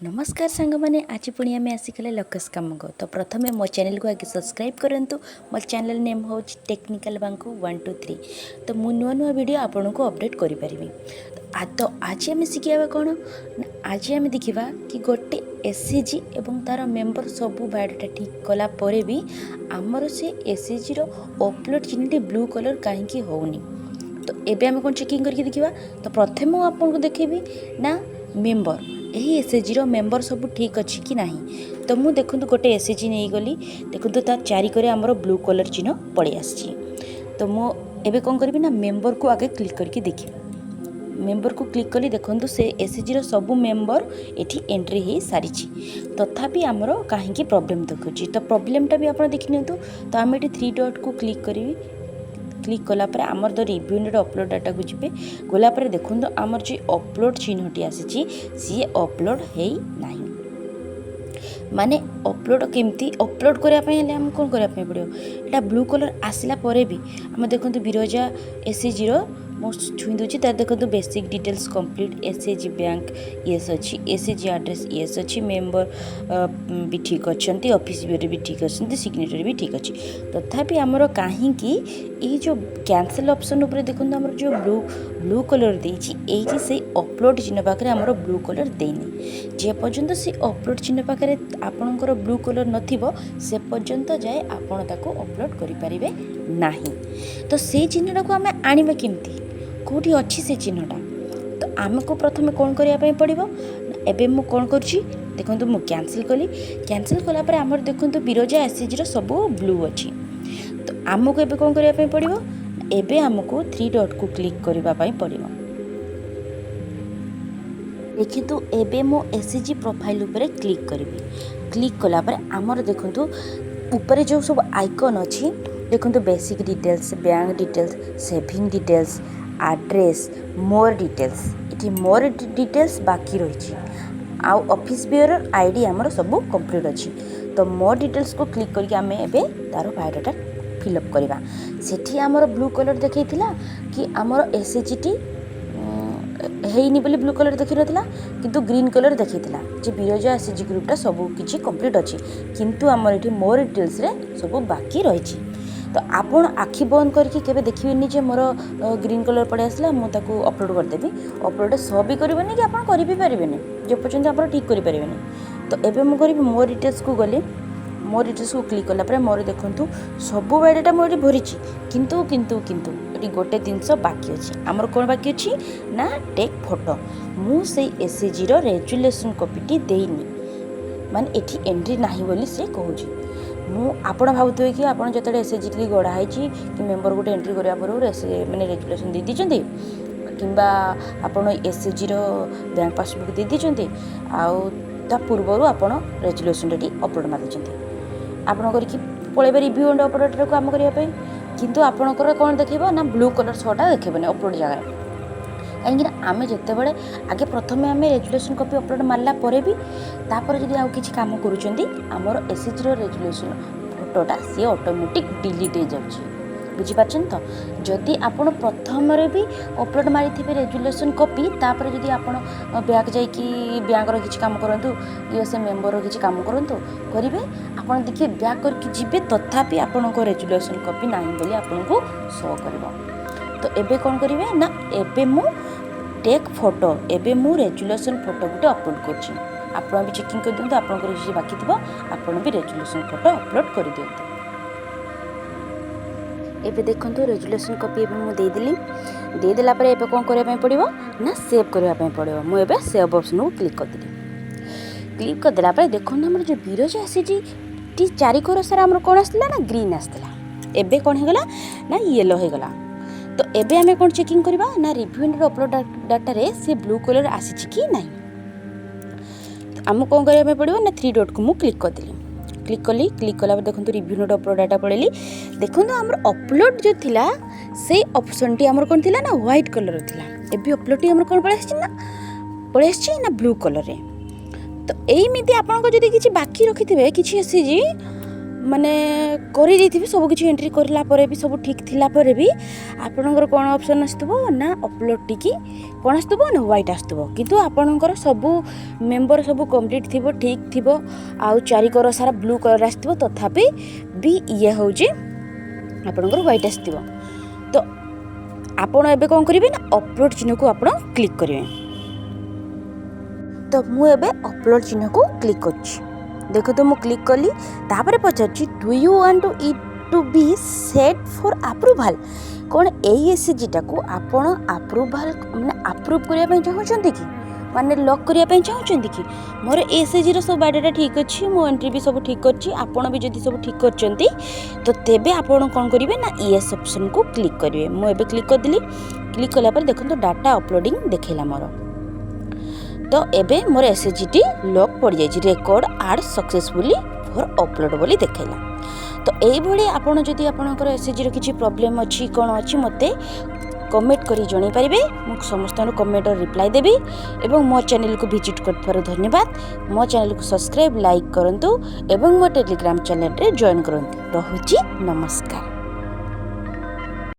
नमस्कार सांग मैंने आज पुणी आम आसिकले लकेश काम को तो प्रथम मो चैनल को आगे सब्सक्राइब करूँ। मो चैनल नेम हूँ टेक्निकल बांकु 123। तो मु नुआ नुआ वीडियो आपण को अपडेट करें। तो आज आम शिखा कौन आज आम देखा कि गोटे एसएचजी एवं तार मेंबर सबू बायोडाटा ठीक कला परे भी आमर से एसएचजी रो अपलोड चिन्हटी ब्लू कलर कहीं होनी। तो एबे आम कौन चेकिंग करके देखा। तो प्रथम आपको देखेबी ना मेंबर यही एसएचजी रो मेंबर सब ठीक अच्छी कि नहीं। तो मुझे देखूँ गोटे एसएचजी नहीं गली देखूँ तार चारिकरे आमर ब्लू कलर चिन्ह पड़े आसी। तो मुझे कौन करी ना मेंबर को आगे क्लिक करके देखिए। मेंबर को क्लिक कली देखूँ से एसएचजी रो सब मेंबर एठी एंट्री हो सारी तथापि आमर कहीं प्रॉब्लम देखुची। तो प्रॉब्लमटा भी आप देखनी। तो आम ये 3 डॉट को क्लिक करी क्लिक कलापर आमर तो रिव्यू अपलोड डाटा को जी गलापर देखो आमर जो अपलोड चिन्हटी आसी सी अपलोड है ना माने अपलोड केमती अपलोड करने आम कौन करने पड़ो यहाँ ब्लू कलर आसला भी आम देखो बिरजा एसएचजी रो मो छुई दूसरी तार देखो basic details complete SHG bank yes अच्छी एसएचजी एड्रेस येस अच्छी मेंबर भी ठीक अच्छा ऑफिस ब्यूरो भी ठीक अच्छे सिग्नेचर भी ठीक अच्छी तथापि आमर कहीं ये जो कैंसल ऑप्शन उपर देखो आमर जो ब्लू कलर देती से अपलोड चिन्ह पाखे आमर ब्लू कलर देनी जे पर्यंत से अपलोड चिन्ह पाखे आपणकर ब्लू कलर नथिबो से पर्यंत जाए आपण ताको अपलोड करि परिबे नाही। तो से चिन्हटा को आमे आनिबा केमती कोठी अच्छी से चिन्हटा। तो आमको प्रथम कौन करने पड़ो एबे मु कौन करुँची देखो मु कैंसिल कली कैंसिल कलापर आमर देखो बिरजा एसएचजी रो सब ब्लू अच्छी। तो आमको एबे कौन करने पड़ो एबे आमको 3 डॉट को क्लिक करने पड़ो। देखी तो एबे मो एसएचजी प्रोफाइल उपरे क्लिक करी क्लिक कलापर आमर देखो ऊपर जो सब आइकन अच्छी देखो basic details bank details saving details address more details ये मोर डिटेल्स बाकी रही आउ ऑफिस बियर आईडी आमर सब कंप्लीट अच्छी। तो मोर डिटेल्स को क्लिक करके आम एबे तार बायोडाटा फिलअप करवा सेठी आमर ब्लू कलर देखा कि आमर एसएचजी टी हेनी बोली ब्लू कलर देखी ना किंतु ग्रीन कलर देखा जे बिरजा एसएचजी ग्रुपटा सब किसी कंप्लीट अच्छी किंतु आमर ये मोर डिटेल्स रे सब बाकी रही। तो आपण आखि बंद करके केबे देखिबेनी जे मोर ग्रीन कलर पड़े आसला मुझे अपलोड करदेवी अपलोड सब भी करेंगे कि आप कर भी पारे जो पर्यटन आप ठीक करें। तो एबे मु करी मोर डिटेल्स को गली मोर डिटेल्स को क्लिक कलापर मोर देखूँ सब बायोडाटा मुझे भरी किंतु किंतु किंतु ये गोटे जिनस बाकी अच्छी आमर कौन बाकी अच्छी ना टेक फोटो मुझे एसएचजी रो रेजुलेशन कॉपीटी देनी माने एठी एंट्री नाही बोली से कहूँ मु आपण भावुवे कि आपड़ जो एसएचजी टी गढ़ाई कि मेंबर गोटे एंट्री करा पूर्व मैंने रेजुलेशन दे दीजिए किंबा आपण एसएचजी रो बैंक पासबुक दे दीजिए आउ ता पूर्वर आपण रेजुलेशन टी अपलोड मार दीजिए आपण करके पलैबे रिव्यू एंड अपलोड को काम करने किंतु आपणकर कौन देखा ना ब्लू कलर शोटा देखेबनी अपलोड जगह कहीं आम जिते बड़े आगे प्रथम आम रेजुलेशन कॉपी अपलोड मारला परे भी तापर जदि आउ किछि काम करूचंदी आमर एसएचजी रो रेजुलेशन फोटोटा सी ऑटोमेटिक डिलीट हो जाउची बुझी पाछन। तो जदि आपण प्रथम रे भी अपलोड मारी थे रेजुलेशन कॉपी तापर जदि आपण बैक जाई कि बैंक रो किछि काम करंतु या से मेंबर रो किछि काम करंतु करिवे आपण देखिए बैक करके जिबे तथापि आपण को रेजुलेशन कॉपी नाही बोली आपण को शो करबो। तो एबे कौन करिवे ना एबे मु टेक फोटो एबे मु रेजुलेशन फोटो गोटे अपलोड करछि आपण भी चेकिंग कर दियंतु आपण को जे बाकी थिबो आपण भी रेजुलेशन फोटो अपलोड कर दियंतु। एबे देखंतु रेजुलेशन कॉपी एबे मु दे देला पर एबे कोन करबा पड़िबो ना सेव करबा पड़िबो मु एबे सेव ऑप्शन को क्लिक कर देली क्लिक कर देला पर देखंतु हमर जो बिरजा एसएचजी टी चारि कोर सारा हमर कोन आस्तिला ना ग्रीन आस्तिला एबे कोन हेगला ना येलो हेगला। तो एबे आमे कोन चेकिंग करबा ना रिव्यू एंड अपलोड डाटा रे से ब्लू कलर आसी कि नहीं। तो आम कौन करबा पड़ो ना 3 डॉट को मु क्लिक कर देली क्लिक कली क्लिक कला देखो रिव्यू एंड अपलोड डाटा पड़ेली देखो आमर अपलोड जो थिला से ऑप्शन टी आमर कोन थिला ना व्हाइट कलर थिला एबे अपलोड टी आमर कोन पड़े ना ब्लू कलर रे। तो एमिति आपन को जदी किछि बाकी रखिथिबे किछि एसएचजी ମାନେ କରିଦେଇଥିବେ ସବୁକିଛି ଏଣ୍ଟ୍ରି କରିଲା ପରେ ବି ସବୁ ଠିକ୍ ଥିଲା ପରେ ବି ଆପଣଙ୍କର କ'ଣ ଅପସନ୍ ଆସୁଥିବ ନା ଅପଲୋଡ଼ ଟିକି କ'ଣ ଆସୁଥିବ ନା ହ୍ୱାଇଟ୍ ଆସୁଥିବ। କିନ୍ତୁ ଆପଣଙ୍କର ସବୁ ମେମ୍ବର ସବୁ କମ୍ପ୍ଲିଟ୍ ଥିବ ଠିକ୍ ଥିବ ଆଉ ଚାରିକର ସାରା ବ୍ଲୁ କଲର୍ ଆସିଥିବ ତଥାପି ବି ଇଏ ହେଉଛି ଆପଣଙ୍କର ହ୍ୱାଇଟ୍ ଆସିଥିବ। ତ ଆପଣ ଏବେ କ'ଣ କରିବେ ନା ଅପଲୋଡ଼ ଚିହ୍ନକୁ ଆପଣ କ୍ଲିକ୍ କରିବେ। ତ ମୁଁ ଏବେ ଅପଲୋଡ଼ ଚିହ୍ନକୁ କ୍ଲିକ୍ କରୁଛି। ଦେଖନ୍ତୁ ମୁଁ କ୍ଲିକ୍ କଲି ତାପରେ ପଚାରୁଛି do you want to it to be set for approval. କ'ଣ ଏଇ ଏସ୍ଏଚ୍ଜିଟାକୁ ଆପଣ ଆପ୍ରୁଭ୍ କରିବା ପାଇଁ ଚାହୁଁଛନ୍ତି କି ମାନେ ଲକ୍ କରିବା ପାଇଁ ଚାହୁଁଛନ୍ତି କି। ମୋର ଏସ୍ଏଚ୍ଜିର ସବୁ ବାଡେଟା ଠିକ୍ ଅଛି, ମୋ ଏଣ୍ଟ୍ରି ବି ସବୁ ଠିକ୍ ଅଛି। ଆପଣ ବି ଯଦି ସବୁ ଠିକ୍ କରିଛନ୍ତି ତ ତେବେ ଆପଣ କ'ଣ କରିବେ ନା ୟେସ୍ ଅପସନ୍କୁ କ୍ଲିକ୍ କରିବେ। ମୁଁ ଏବେ କ୍ଲିକ୍ କରିଦେଲି। କ୍ଲିକ୍ କଲା ପରେ ଦେଖନ୍ତୁ ଡାଟା ଅପଲୋଡ଼ିଂ ଦେଖେଇଲା ମୋର। ତ ଏବେ ମୋର ଏସ୍ଏଚ୍ଜିଟି ଲକ୍ ପଡ଼ିଯାଇଛି record add successfully for upload ବୋଲି ଦେଖେଇଲା। ତ ଏଇଭଳି ଆପଣ ଯଦି ଆପଣଙ୍କର ଏସ୍ଏଚ୍ଜିର କିଛି ପ୍ରୋବ୍ଲେମ୍ ଅଛି କ'ଣ ଅଛି ମୋତେ କମେଣ୍ଟ କରି ଜଣାଇପାରିବେ। ମୁଁ ସମସ୍ତଙ୍କୁ କମେଣ୍ଟର ରିପ୍ଲାଏ ଦେବି ଏବଂ ମୋ ଚ୍ୟାନେଲକୁ ଭିଜିଟ୍ କରିଥିବାରୁ ଧନ୍ୟବାଦ। ମୋ ଚ୍ୟାନେଲକୁ ସବସ୍କ୍ରାଇବ୍ ଲାଇକ୍ କରନ୍ତୁ ଏବଂ ମୋ ଟେଲିଗ୍ରାମ ଚ୍ୟାନେଲରେ ଜଏନ୍ କରନ୍ତୁ। ରହୁଛି ନମସ୍କାର।